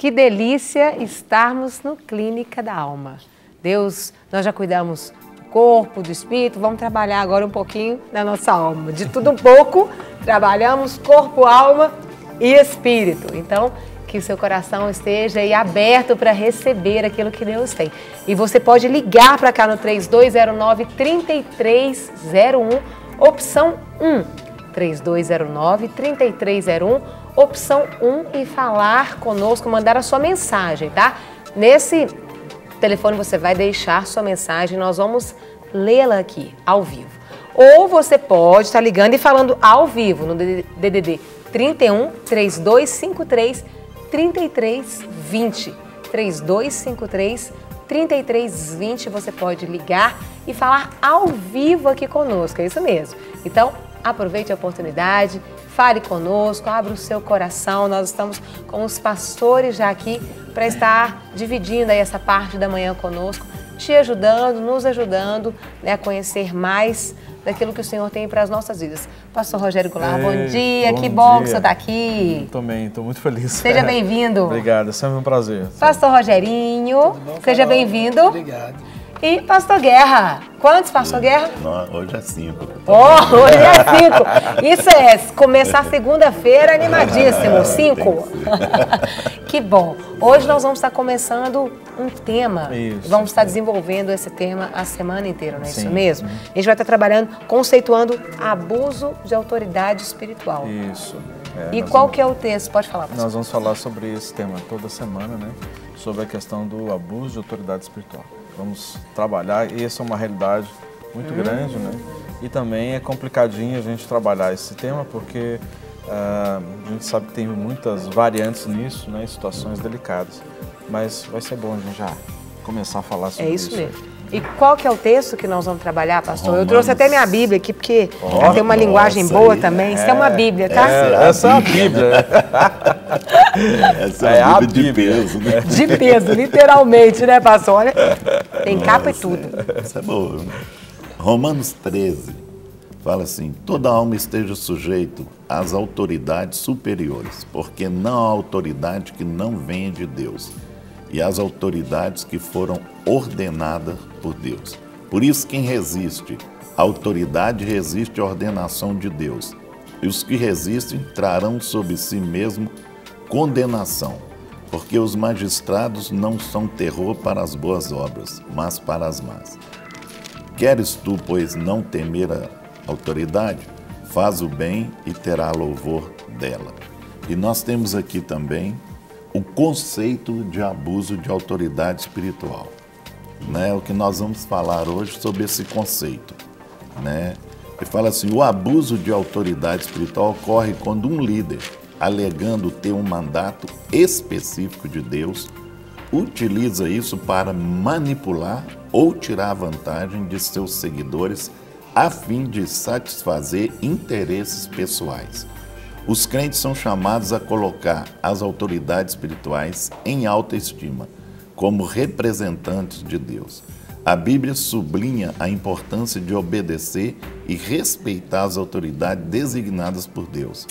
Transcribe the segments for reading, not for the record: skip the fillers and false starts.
Que delícia estarmos no Clínica da Alma. Deus, nós já cuidamos do corpo, do espírito, vamos trabalhar agora um pouquinho da nossa alma. De tudo um pouco, trabalhamos corpo, alma e espírito. Então, que o seu coração esteja aí aberto para receber aquilo que Deus tem. E você pode ligar para cá no 3209-3301, opção 1. 3209-3301, opção 1 e falar conosco, mandar a sua mensagem, tá? Nesse telefone você vai deixar sua mensagem, nós vamos lê-la aqui, ao vivo. Ou você pode estar ligando e falando ao vivo no DDD 31 3253 3320. 3253 3320, você pode ligar e falar ao vivo aqui conosco, é isso mesmo. Então, aproveite a oportunidade, fale conosco, abra o seu coração. Nós estamos com os pastores já aqui para estar dividindo aí essa parte da manhã conosco, te ajudando, nos ajudando, né, a conhecer mais daquilo que o Senhor tem para as nossas vidas. Pastor Rogério Goulart, bom dia, que bom que você está aqui. Também, estou muito feliz. Seja bem-vindo. Obrigado, é sempre um prazer. Pastor Rogerinho, seja bem-vindo. Obrigado. E Pastor Guerra. Quantos, Pastor Guerra? Não, hoje é 5. Oh, hoje é 5. Isso é, começar segunda-feira animadíssimo. 5. Que bom. Hoje nós vamos estar começando um tema. Isso. Vamos estar desenvolvendo esse tema a semana inteira, não é isso mesmo? A gente vai estar trabalhando, conceituando abuso de autoridade espiritual. Isso. E qual que é o texto? Pode falar, pastor. Nós vamos falar sobre esse tema toda semana, né? Sobre a questão do abuso de autoridade espiritual. Vamos trabalhar, e essa é uma realidade muito grande, né? E também é complicadinho a gente trabalhar esse tema, porque a gente sabe que tem muitas variantes nisso, né? Situações delicadas. Mas vai ser bom a gente já começar a falar sobre isso. É isso mesmo. E qual que é o texto que nós vamos trabalhar, pastor? Eu trouxe até minha Bíblia aqui, porque tem uma linguagem boa também. Isso é uma Bíblia, tá? Essa é a Bíblia. Essa é a Bíblia de peso, né? De peso, literalmente, né, pastor? Olha, tem capa e tudo. Essa é boa. Romanos 13 fala assim: toda alma esteja sujeito às autoridades superiores, porque não há autoridade que não venha de Deus, e às autoridades que foram ordenadas por Deus. Por isso, quem resiste à autoridade resiste à ordenação de Deus, e os que resistem trarão sobre si mesmo condenação, porque os magistrados não são terror para as boas obras, mas para as más. Queres tu, pois, não temer a autoridade? Faz o bem e terá louvor dela. E nós temos aqui também o conceito de abuso de autoridade espiritual, né? O que nós vamos falar hoje sobre esse conceito, né? Ele fala assim: o abuso de autoridade espiritual ocorre quando um líder, alegando ter um mandato específico de Deus, utiliza isso para manipular ou tirar vantagem de seus seguidores a fim de satisfazer interesses pessoais. Os crentes são chamados a colocar as autoridades espirituais em alta estima, como representantes de Deus. A Bíblia sublinha a importância de obedecer e respeitar as autoridades designadas por Deus.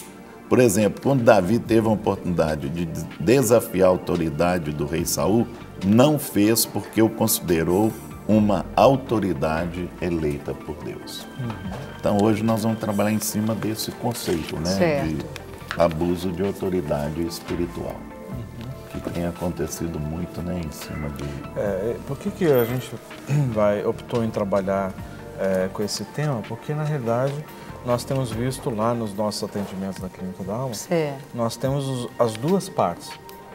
Por exemplo, quando Davi teve a oportunidade de desafiar a autoridade do rei Saul, não fez porque o considerou uma autoridade eleita por Deus. Então hoje nós vamos trabalhar em cima desse conceito, né, de abuso de autoridade espiritual, que tem acontecido muito, né, em cima de... Por que a gente optou em trabalhar com esse tema? Porque na realidade nós temos visto lá nos nossos atendimentos na Clínica da Alma, nós temos as duas partes.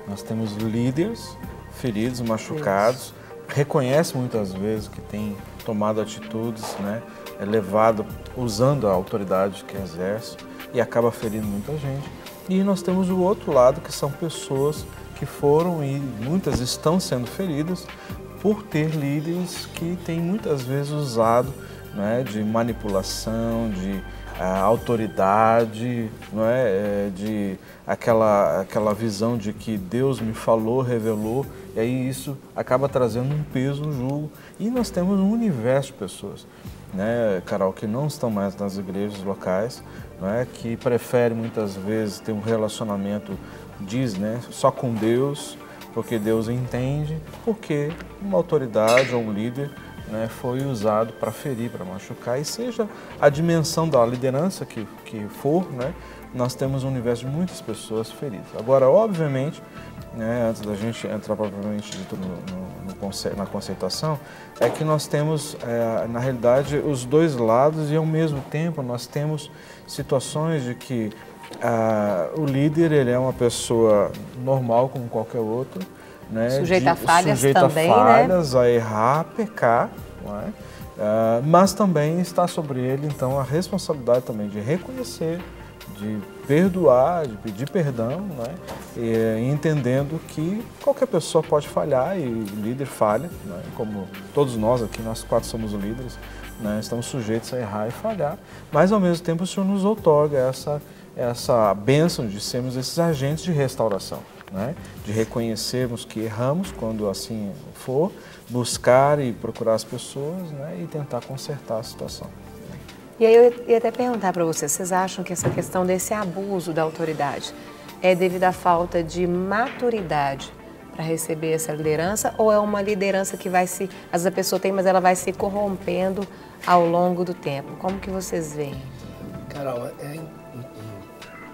Nós temos líderes feridos, machucados, reconhece muitas vezes que tem tomado atitudes, né, levado, usando a autoridade que exerce e acaba ferindo muita gente. E nós temos o outro lado, que são pessoas que foram e muitas estão sendo feridas por ter líderes que têm muitas vezes usado, né, de manipulação, de autoridade, não é? De aquela visão de que Deus me falou, revelou, e aí isso acaba trazendo um peso, um jugo. E nós temos um universo de pessoas, né, Carol, que não estão mais nas igrejas locais, não é? Que preferem muitas vezes ter um relacionamento, diz, né, só com Deus, porque Deus entende porque uma autoridade ou um líder, né, foi usado para ferir, para machucar, e seja a dimensão da liderança que for, né, nós temos um universo de muitas pessoas feridas. Agora, obviamente, né, antes da gente entrar propriamente dito na conceituação, é que nós temos, na realidade, os dois lados, e ao mesmo tempo nós temos situações de que o líder, ele é uma pessoa normal como qualquer outro, né, sujeito a falhas sujeito também, a falhas, né? a errar, a pecar, não é? Mas também está sobre ele, então, a responsabilidade também de reconhecer, de perdoar, de pedir perdão, né? E entendendo que qualquer pessoa pode falhar e o líder falha, né? Como todos nós aqui, nós 4 somos líderes, né? Estamos sujeitos a errar e falhar, mas ao mesmo tempo o Senhor nos outorga essa bênção de sermos esses agentes de restauração, né? De reconhecermos que erramos quando assim for, buscar e procurar as pessoas, né? E tentar consertar a situação. E aí eu ia até perguntar para vocês acham que essa questão desse abuso da autoridade é devido à falta de maturidade para receber essa liderança, ou é uma liderança que às vezes a pessoa tem, mas ela vai se corrompendo ao longo do tempo? Como que vocês veem? Carol, é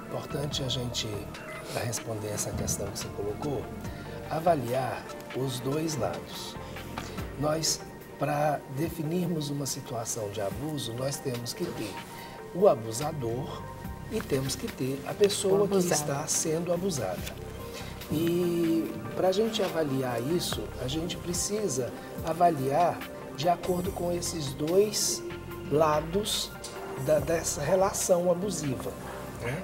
importante a gente, para responder essa questão que você colocou, avaliar os dois lados. Nós, para definirmos uma situação de abuso, nós temos que ter o abusador e temos que ter a pessoa que está sendo abusada. E para a gente avaliar isso, a gente precisa avaliar de acordo com esses dois lados dessa relação abusiva, né?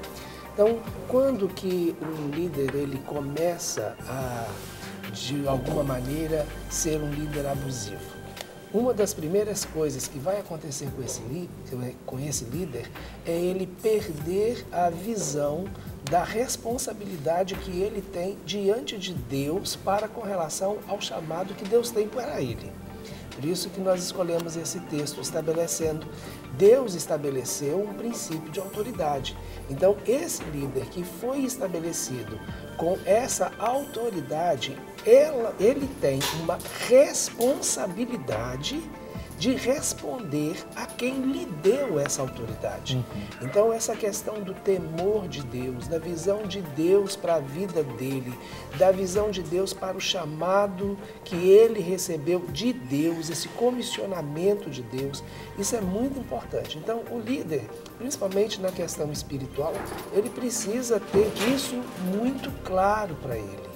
Então, quando que um líder ele começa a, de alguma maneira, ser um líder abusivo? Uma das primeiras coisas que vai acontecer com esse líder é ele perder a visão da responsabilidade que ele tem diante de Deus para com relação ao chamado que Deus tem para ele. Por isso que nós escolhemos esse texto estabelecendo, Deus estabeleceu um princípio de autoridade. Então, esse líder que foi estabelecido com essa autoridade, ele tem uma responsabilidade de responder a quem lhe deu essa autoridade. Então, essa questão do temor de Deus, da visão de Deus para a vida dele, da visão de Deus para o chamado que ele recebeu de Deus, esse comissionamento de Deus, isso é muito importante. Então, o líder, principalmente na questão espiritual, ele precisa ter isso muito claro para ele.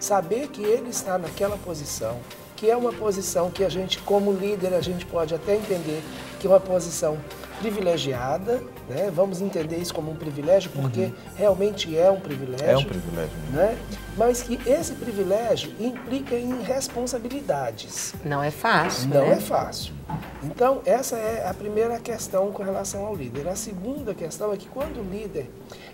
Saber que ele está naquela posição, que é uma posição que a gente, como líder, a gente pode até entender que é uma posição privilegiada, né? Vamos entender isso como um privilégio, porque realmente é um privilégio. É um privilégio. Né? Mas que esse privilégio implica em responsabilidades. Não é fácil, Não né? é fácil. Então, essa é a primeira questão com relação ao líder. A segunda questão é que quando o líder,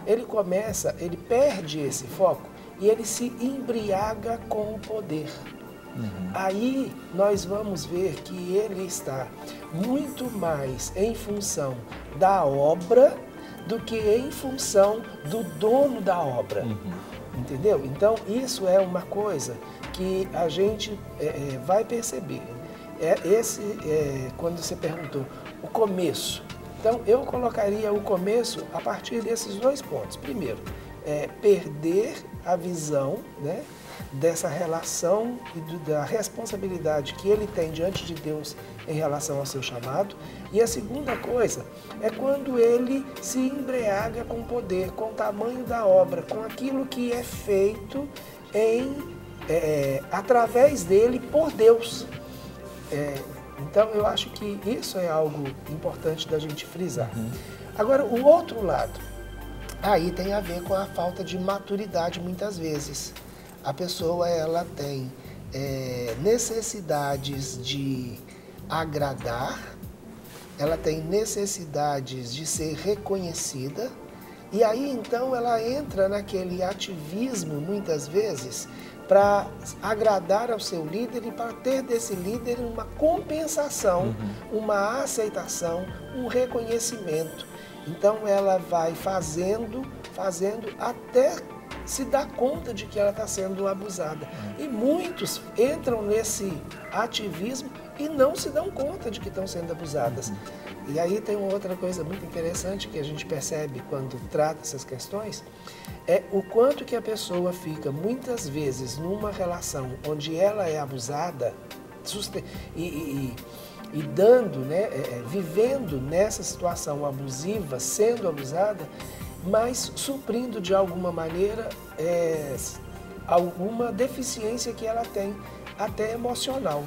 ele perde esse foco e ele se embriaga com o poder. Aí nós vamos ver que ele está muito mais em função da obra do que em função do dono da obra. Entendeu? Então, isso é uma coisa que a gente vai perceber. Quando você perguntou, o começo. Então, eu colocaria o começo a partir desses dois pontos. Primeiro, perder a visão, né, dessa relação e da responsabilidade que ele tem diante de Deus em relação ao seu chamado. E a segunda coisa é quando ele se embriaga com o poder, com o tamanho da obra, com aquilo que é feito através dele por Deus. Então, eu acho que isso é algo importante da gente frisar. Agora, o outro lado, aí tem a ver com a falta de maturidade muitas vezes. A pessoa, ela tem necessidades de agradar, ela tem necessidades de ser reconhecida, e aí então ela entra naquele ativismo, muitas vezes, para agradar ao seu líder e para ter desse líder uma compensação, uma aceitação, um reconhecimento. Então ela vai fazendo até se dá conta de que ela está sendo abusada. E muitos entram nesse ativismo e não se dão conta de que estão sendo abusadas. E aí tem uma outra coisa muito interessante que a gente percebe quando trata essas questões, é o quanto que a pessoa fica muitas vezes numa relação onde ela é abusada e dando, né, vivendo nessa situação abusiva, sendo abusada, mas suprindo de alguma maneira alguma deficiência que ela tem, até emocional.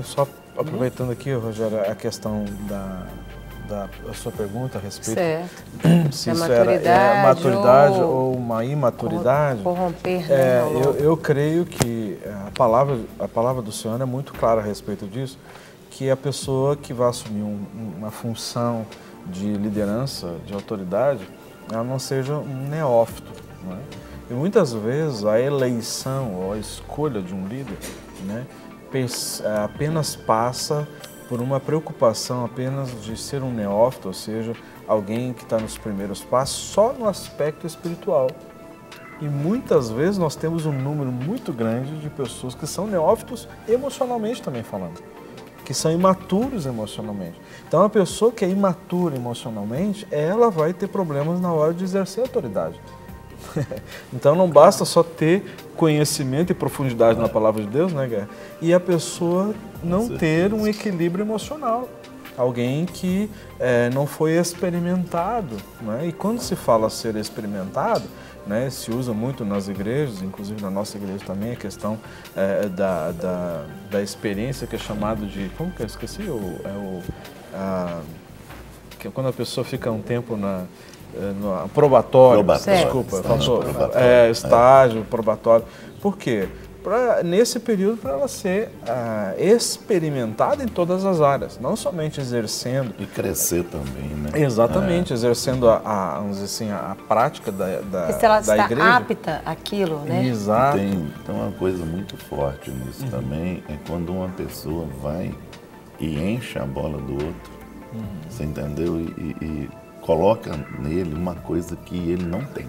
Só aproveitando aqui, Rogério, a questão da sua pergunta a respeito se isso era maturidade ou uma imaturidade. Corromper, eu creio que a palavra do Senhor é muito clara a respeito disso, que a pessoa que vai assumir uma função de liderança, de autoridade, ela não seja um neófito. Não é? E muitas vezes a eleição ou a escolha de um líder, né, apenas passa por uma preocupação apenas de ser um neófito, ou seja, alguém que está nos primeiros passos só no aspecto espiritual. E muitas vezes nós temos um número muito grande de pessoas que são neófitos emocionalmente também falando, que são imaturos emocionalmente. Então a pessoa que é imatura emocionalmente, ela vai ter problemas na hora de exercer a autoridade. Então não basta só ter conhecimento e profundidade na palavra de Deus, né, Guerra? E a pessoa não ter um equilíbrio emocional. Alguém que não foi experimentado, né? E quando se fala ser experimentado, né, se usa muito nas igrejas, inclusive na nossa igreja também, a questão da experiência que é chamado de... Como que eu esqueci? Que é quando a pessoa fica um tempo no probatório, desculpa, estágio probatório. Por quê? Nesse período, para ela ser experimentada em todas as áreas, não somente exercendo... E crescer também, né? Exatamente, exercendo vamos dizer assim, a prática da igreja. Porque se ela está apta àquilo, né? Exato. Tem uma coisa muito forte nisso também, é quando uma pessoa vai e enche a bola do outro, você entendeu? E coloca nele uma coisa que ele não tem.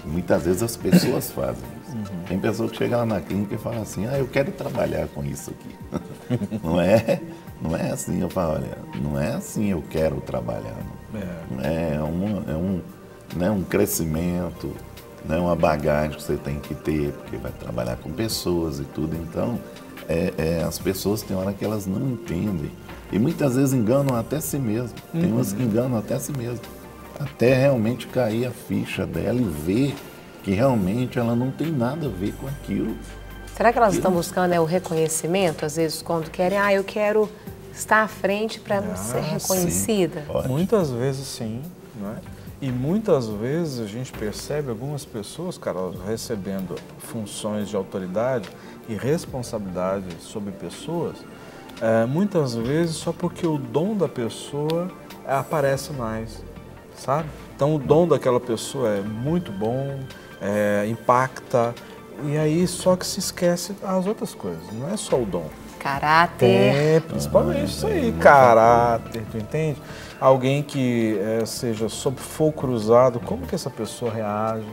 Muitas vezes as pessoas fazem isso. Tem pessoa que chega lá na clínica e fala assim, eu quero trabalhar com isso aqui. Não é assim, eu falo, olha, não é assim eu quero trabalhar. É um crescimento, né, uma bagagem que você tem que ter, porque vai trabalhar com pessoas e tudo. Então, as pessoas tem hora que elas não entendem. E muitas vezes enganam até si mesmo. Tem umas que enganam até si mesmo. Até realmente cair a ficha dela e ver que realmente ela não tem nada a ver com aquilo. Será que elas estão buscando o reconhecimento? Às vezes quando querem, eu quero estar à frente para ser reconhecida? Sim, muitas vezes sim, não é? E muitas vezes a gente percebe algumas pessoas, Carol, recebendo funções de autoridade e responsabilidade sobre pessoas, muitas vezes só porque o dom da pessoa aparece mais, sabe? Então o dom daquela pessoa é muito bom, impacta, e aí só que se esquece as outras coisas, não é só o dom. Caráter. Principalmente isso aí, caráter, tu entende? Alguém que seja sob fogo cruzado, como que essa pessoa reage?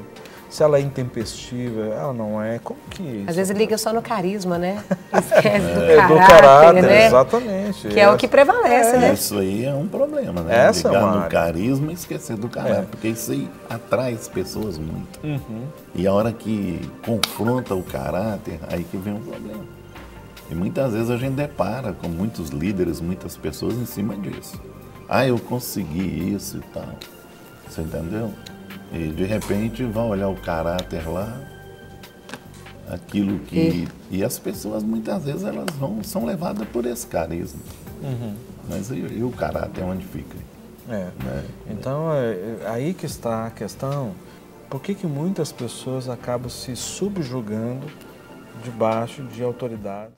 Se ela é intempestiva, ela não é, como que... Às vezes liga só no carisma, né? Esquece do caráter, né? Exatamente. Que é o que prevalece, né? Isso aí é um problema, né? Essa ligar é uma no área. carisma e esquecer do caráter, porque isso aí atrai as pessoas muito. E a hora que confronta o caráter, aí que vem um problema. E muitas vezes a gente depara com muitos líderes, muitas pessoas em cima disso. Eu consegui isso e tal. Você entendeu? E de repente vão olhar o caráter lá, aquilo que... E as pessoas muitas vezes elas são levadas por esse carisma. Mas e o caráter onde fica? Né? Então aí que está a questão. Por que muitas pessoas acabam se subjugando debaixo de autoridade?